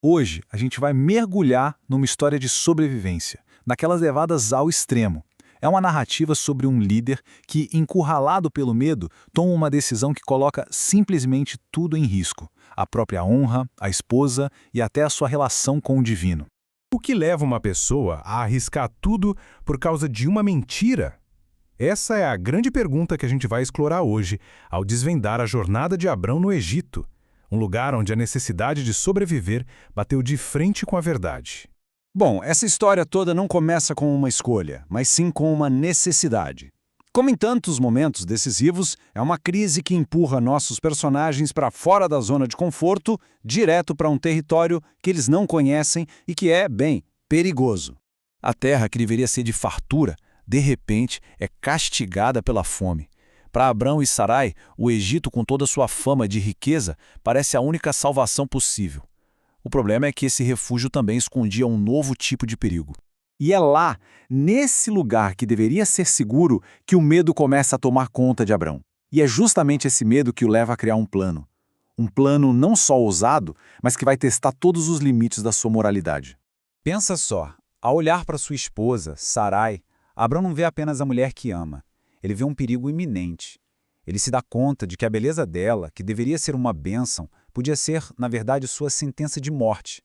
Hoje, a gente vai mergulhar numa história de sobrevivência, daquelas levadas ao extremo. É uma narrativa sobre um líder que, encurralado pelo medo, toma uma decisão que coloca simplesmente tudo em risco: a própria honra, a esposa e até a sua relação com o divino. O que leva uma pessoa a arriscar tudo por causa de uma mentira? Essa é a grande pergunta que a gente vai explorar hoje, ao desvendar a jornada de Abrão no Egito, um lugar onde a necessidade de sobreviver bateu de frente com a verdade. Bom, essa história toda não começa com uma escolha, mas sim com uma necessidade. Como em tantos momentos decisivos, é uma crise que empurra nossos personagens para fora da zona de conforto, direto para um território que eles não conhecem e que é, bem, perigoso. A terra que deveria ser de fartura, de repente, é castigada pela fome. Para Abrão e Sarai, o Egito, com toda a sua fama de riqueza, parece a única salvação possível. O problema é que esse refúgio também escondia um novo tipo de perigo. E é lá, nesse lugar que deveria ser seguro, que o medo começa a tomar conta de Abrão. E é justamente esse medo que o leva a criar um plano. Um plano não só ousado, mas que vai testar todos os limites da sua moralidade. Pensa só, ao olhar para sua esposa, Sarai, Abrão não vê apenas a mulher que ama. Ele vê um perigo iminente. Ele se dá conta de que a beleza dela, que deveria ser uma bênção, podia ser, na verdade, sua sentença de morte.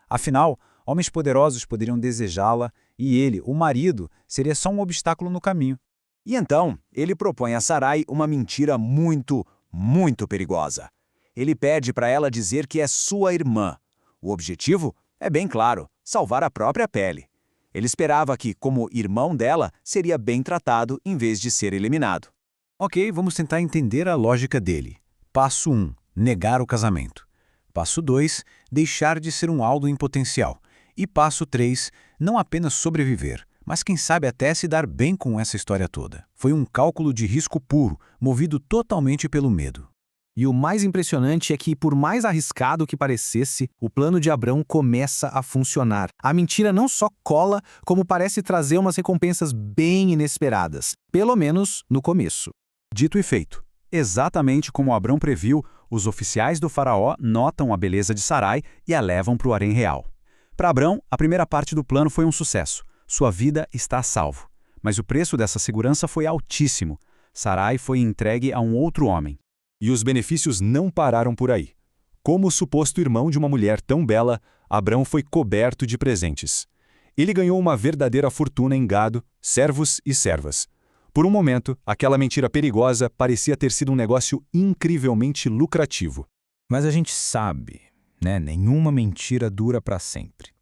Afinal, homens poderosos poderiam desejá-la e ele, o marido, seria só um obstáculo no caminho. E então, ele propõe a Sarai uma mentira muito, muito perigosa. Ele pede para ela dizer que é sua irmã. O objetivo é bem claro: salvar a própria pele. Ele esperava que, como irmão dela, seria bem tratado em vez de ser eliminado. Ok, vamos tentar entender a lógica dele. Passo 1. Negar o casamento. Passo 2. Deixar de ser um Aldo em potencial. E passo 3. Não apenas sobreviver, mas quem sabe até se dar bem com essa história toda. Foi um cálculo de risco puro, movido totalmente pelo medo. E o mais impressionante é que, por mais arriscado que parecesse, o plano de Abrão começa a funcionar. A mentira não só cola, como parece trazer umas recompensas bem inesperadas, pelo menos no começo. Dito e feito. Exatamente como Abrão previu, os oficiais do faraó notam a beleza de Sarai e a levam para o harém real. Para Abrão, a primeira parte do plano foi um sucesso. Sua vida está a salvo. Mas o preço dessa segurança foi altíssimo. Sarai foi entregue a um outro homem. E os benefícios não pararam por aí. Como o suposto irmão de uma mulher tão bela, Abrão foi coberto de presentes. Ele ganhou uma verdadeira fortuna em gado, servos e servas. Por um momento, aquela mentira perigosa parecia ter sido um negócio incrivelmente lucrativo. Mas a gente sabe, né? Nenhuma mentira dura para sempre.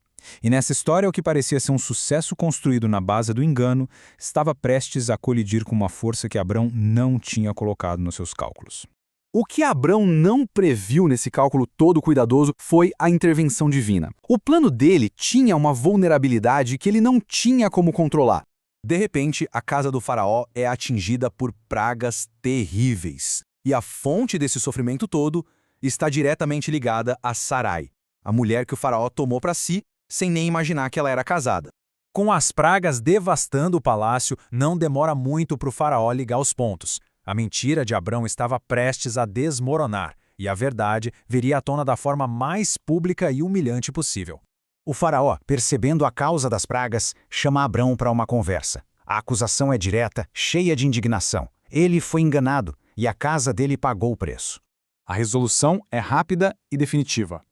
E nessa história, o que parecia ser um sucesso construído na base do engano, estava prestes a colidir com uma força que Abrão não tinha colocado nos seus cálculos. O que Abrão não previu nesse cálculo todo cuidadoso foi a intervenção divina. O plano dele tinha uma vulnerabilidade que ele não tinha como controlar. De repente, a casa do faraó é atingida por pragas terríveis. E a fonte desse sofrimento todo está diretamente ligada a Sarai, a mulher que o faraó tomou para si, sem nem imaginar que ela era casada. Com as pragas devastando o palácio, não demora muito para o faraó ligar os pontos. A mentira de Abrão estava prestes a desmoronar, e a verdade viria à tona da forma mais pública e humilhante possível. O faraó, percebendo a causa das pragas, chama Abrão para uma conversa. A acusação é direta, cheia de indignação. Ele foi enganado e a casa dele pagou o preço. A resolução é rápida e definitiva.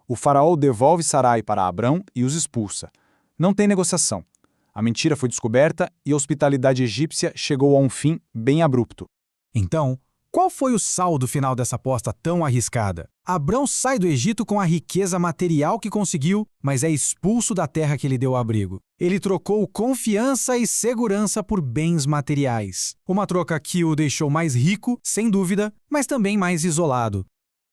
O faraó devolve Sarai para Abrão e os expulsa. Não tem negociação. A mentira foi descoberta e a hospitalidade egípcia chegou a um fim bem abrupto. Então, qual foi o saldo final dessa aposta tão arriscada? Abrão sai do Egito com a riqueza material que conseguiu, mas é expulso da terra que lhe deu abrigo. Ele trocou confiança e segurança por bens materiais. Uma troca que o deixou mais rico, sem dúvida, mas também mais isolado.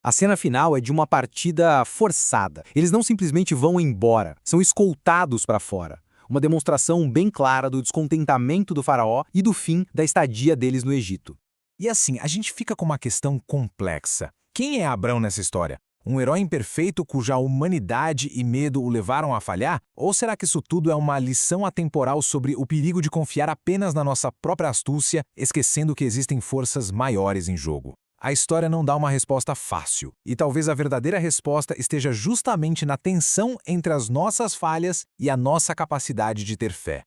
A cena final é de uma partida forçada. Eles não simplesmente vão embora, são escoltados para fora. Uma demonstração bem clara do descontentamento do faraó e do fim da estadia deles no Egito. E assim, a gente fica com uma questão complexa. Quem é Abrão nessa história? Um herói imperfeito cuja humanidade e medo o levaram a falhar? Ou será que isso tudo é uma lição atemporal sobre o perigo de confiar apenas na nossa própria astúcia, esquecendo que existem forças maiores em jogo? A história não dá uma resposta fácil, e talvez a verdadeira resposta esteja justamente na tensão entre as nossas falhas e a nossa capacidade de ter fé.